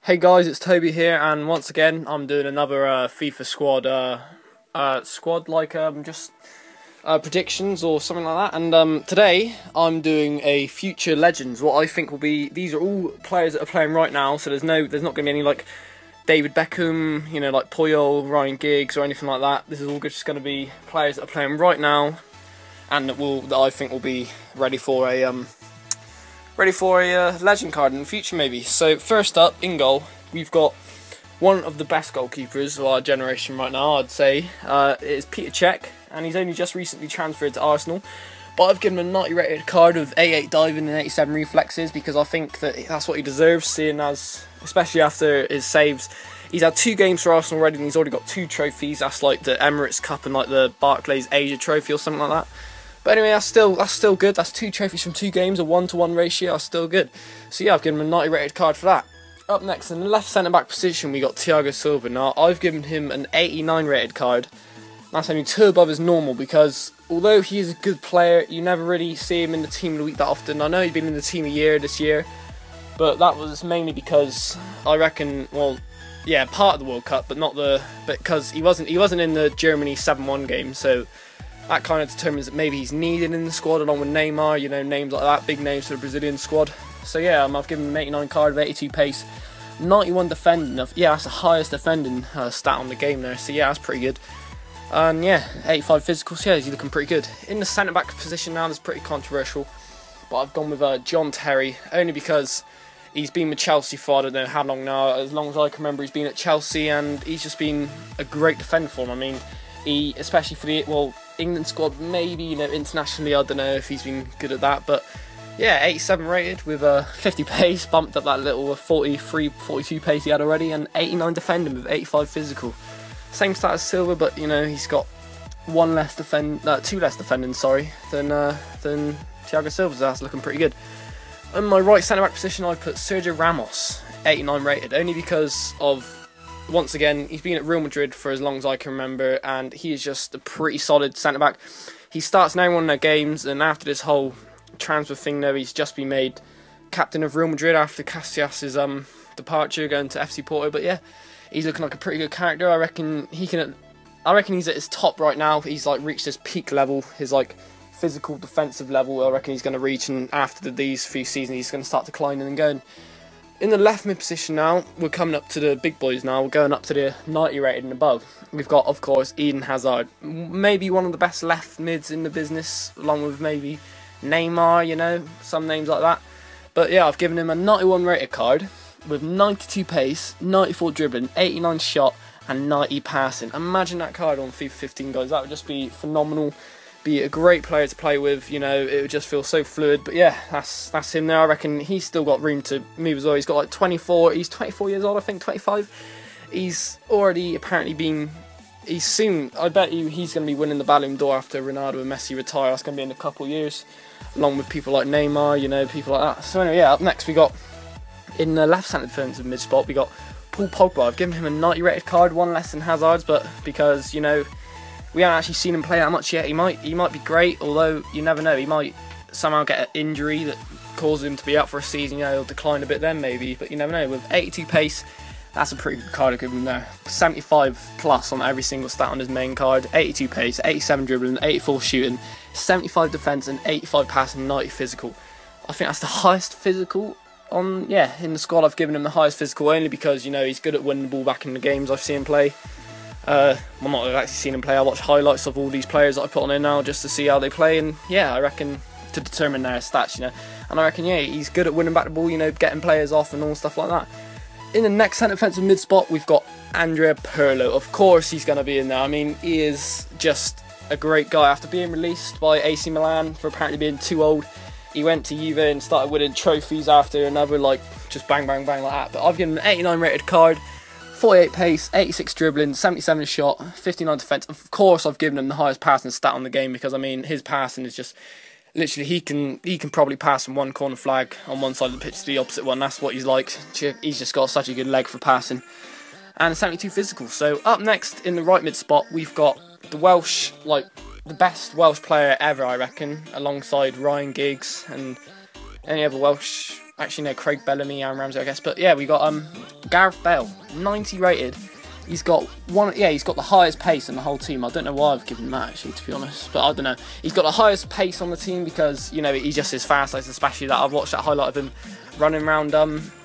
Hey guys, it's Toby here, and once again I'm doing another FIFA squad predictions or something like that. And today I'm doing a future legends. What I think will be, these are all players that are playing right now, so there's not going to be any like David Beckham, you know, like Puyol, Ryan Giggs or anything like that. This is all just going to be players that are playing right now, and that I think will be ready for a legend card in the future maybe. So first up, in goal, we've got one of the best goalkeepers of our generation right now, I'd say. It is Peter Cech, and he's only just recently transferred to Arsenal. But I've given him a 90 rated card with 88 diving and 87 reflexes because I think that that's what he deserves, seeing as, especially after his saves. He's had 2 games for Arsenal already and he's already got 2 trophies. That's like the Emirates Cup and like the Barclays Asia Trophy or something like that. But anyway, that's still good. That's 2 trophies from 2 games, a 1-to-1 ratio. That's still good. So yeah, I've given him a 90 rated card for that. Up next, in the left centre back position, we got Thiago Silva. Now, I've given him an 89 rated card. That's only 2 above his normal because although he is a good player, you never really see him in the team of the week that often. I know he's been in the team of the year this year, but that was mainly because I reckon, well, yeah, part of the World Cup, but because he wasn't in the Germany 7-1 game, so that kind of determines that maybe he's needed in the squad along with Neymar, you know, names like that, big names for the Brazilian squad. So yeah, I've given him an 89 card with 82 pace, 91 defending. Yeah, that's the highest defending stat on the game there, so yeah, that's pretty good. And yeah, 85 physical, so yeah, he's looking pretty good. In the centre back position now, that's pretty controversial, but I've gone with John Terry, only because he's been with Chelsea for I don't know how long now. As long as I can remember, he's been at Chelsea, and he's just been a great defender for him. I mean, he, especially for the England squad, maybe, you know, internationally, I don't know if he's been good at that, but yeah, 87 rated with 50 pace, bumped up that little 43, 42 pace he had already, and 89 defending with 85 physical. Same stat as Silva, but you know, he's got 2 less defending, than Thiago Silva's. That's looking pretty good. On my right centre back position, I put Sergio Ramos, 89 rated, only because of, once again, he's been at Real Madrid for as long as I can remember, and he is just a pretty solid centre back. He starts now one of their games, and after this whole transfer thing though, he's just been made captain of Real Madrid after Casillas' departure, going to FC Porto. But yeah, he's looking like a pretty good character. I reckon he's at his top right now. He's like reached his peak level, his like physical defensive level. I reckon he's going to reach, and after these few seasons he's going to start declining and going. In the left mid position now, we're coming up to the big boys now. We're going up to the 90 rated and above. We've got, of course, Eden Hazard, maybe one of the best left mids in the business, along with maybe Neymar, you know, some names like that. But yeah, I've given him a 91 rated card with 92 pace, 94 dribbling, 89 shot and 90 passing. Imagine that card on FIFA 15, guys. That would just be phenomenal. Be a great player to play with, you know, it would just feel so fluid. But yeah, that's him there. I reckon he's still got room to move as well. He's got like 24 years old, I think, 25. He's already apparently been, I bet you he's going to be winning the Ballon d'Or after Ronaldo and Messi retire. That's going to be in a couple of years, along with people like Neymar, you know, people like that. So anyway, yeah, up next we got, in the left centre defensive mid spot, we got Paul Pogba. I've given him a 90 rated card, 1 less than Hazard's, but because, you know, we haven't actually seen him play that much yet. He might be great, although you never know. He might somehow get an injury that causes him to be out for a season. You know, he'll decline a bit then maybe, but you never know. With 82 pace, that's a pretty good card to give him there. 75 plus on every single stat on his main card. 82 pace, 87 dribbling, 84 shooting, 75 defence and 85 passing, 90 physical. I think that's the highest physical in the squad. I've given him the highest physical only because, you know, he's good at winning the ball back in the games I've seen him play. Well, not actually seen him play. I watch highlights of all these players that I put on here now just to see how they play, and yeah, I reckon to determine their stats, you know. And I reckon, yeah, he's good at winning back the ball, you know, getting players off and all stuff like that. In the next centre defensive mid spot, we've got Andrea Pirlo. Of course, he's going to be in there. I mean, he is just a great guy. After being released by AC Milan for apparently being too old, he went to Juve and started winning trophies after another, like, just bang, bang, bang like that. But I've given him an 89 rated card, 48 pace, 86 dribbling, 77 shot, 59 defence. Of course, I've given him the highest passing stat on the game because, I mean, his passing is just literally, he can probably pass from one corner flag on one side of the pitch to the opposite one. That's what he's like. He's just got such a good leg for passing. And 72 physical. So up next in the right mid spot, we've got the Welsh, like the best Welsh player ever, I reckon, alongside Ryan Giggs and any other Welsh. Actually, no, Craig Bellamy, Aaron Ramsey, I guess. But yeah, we got Gareth Bale, 90 rated. He's got he's got the highest pace in the whole team. I don't know why I've given him that, actually, to be honest, but I don't know. He's got the highest pace on the team because, you know, he just is fast, like, especially that I've watched that highlight of him running around,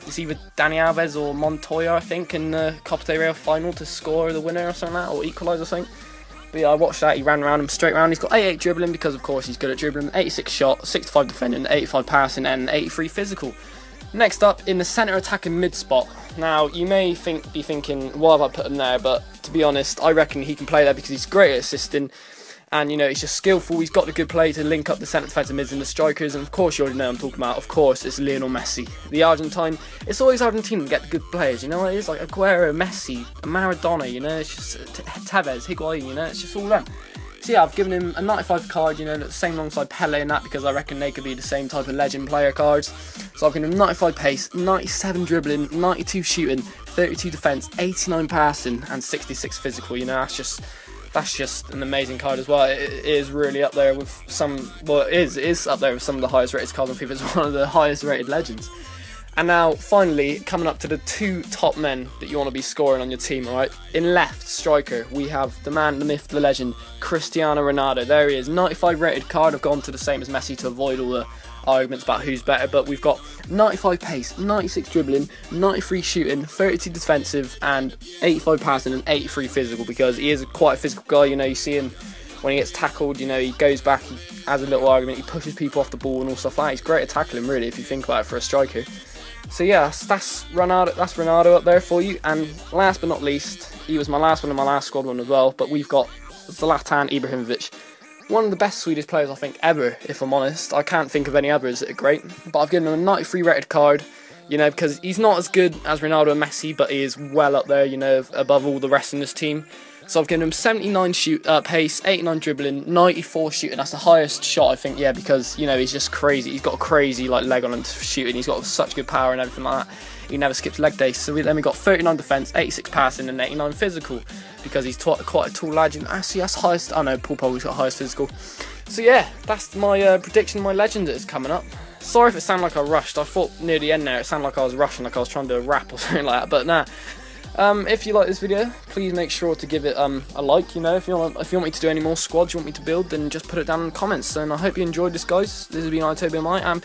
it's either Dani Alves or Montoya, I think, in the Copa del Rey final to score the winner or something like that, or equalise, I think. But yeah, I watched that, he ran around him straight round. He's got 88 dribbling because, of course, he's good at dribbling, 86 shot, 65 defending, 85 passing, and 83 physical. Next up, in the centre attacking mid spot. Now, you may be thinking, why have I put him there? But to be honest, I reckon he can play there because he's great at assisting. And, you know, he's just skillful. He's got the good play to link up the centre defensive mids and the strikers. And, of course, you already know what I'm talking about. Of course, it's Lionel Messi. The Argentine. It's always Argentina that get the good players, you know? It is like Aguero, Messi, Maradona, you know? It's just Tevez, Higuain, you know? It's just all them. So yeah, I've given him a 95 card, you know, the same alongside Pele and that, because I reckon they could be the same type of legend player cards. So I've given him 95 pace, 97 dribbling, 92 shooting, 32 defence, 89 passing, and 66 physical. You know, that's just an amazing card as well. It is really up there with some, well, it is up there with some of the highest rated cards on FIFA. It's one of the highest rated legends. And now, finally, coming up to the two top men that you want to be scoring on your team, alright? In left striker, we have the man, the myth, the legend, Cristiano Ronaldo. There he is, 95 rated card. I've gone to the same as Messi to avoid all the arguments about who's better, but we've got 95 pace, 96 dribbling, 93 shooting, 32 defensive, and 85 passing and 83 physical, because he is quite a physical guy. You know, you see him when he gets tackled, you know, he goes back, he has a little argument, he pushes people off the ball and all stuff like that. He's great at tackling, really, if you think about it, for a striker. So yeah, that's Ronaldo up there for you. And last but not least, he was my last one in my last squad one as well, but we've got Zlatan Ibrahimovic. One of the best Swedish players, I think, ever, if I'm honest. I can't think of any others that are great, but I've given him a 93 rated card, you know, because he's not as good as Ronaldo and Messi, but he is well up there, you know, above all the rest in this team. So I've given him 79 pace, 89 dribbling, 94 shooting. That's the highest shot, I think, yeah, because, you know, he's just crazy. He's got a crazy, like, leg on him to shooting. He's got such good power and everything like that. He never skips leg days. So then we got 39 defence, 86 passing, and 89 physical, because he's quite a tall lad. And actually, that's highest. I know Paul Pogba's got highest physical. So yeah, that's my prediction. My legend that is coming up. Sorry if it sounded like I rushed. I thought near the end there it sounded like I was rushing, like I was trying to do a rap or something like that. But nah. If you like this video, please make sure to give it a like. You know, if you want me to do any more squads you want me to build, then just put it down in the comments. And I hope you enjoyed this, guys. This has been iTobyMI, and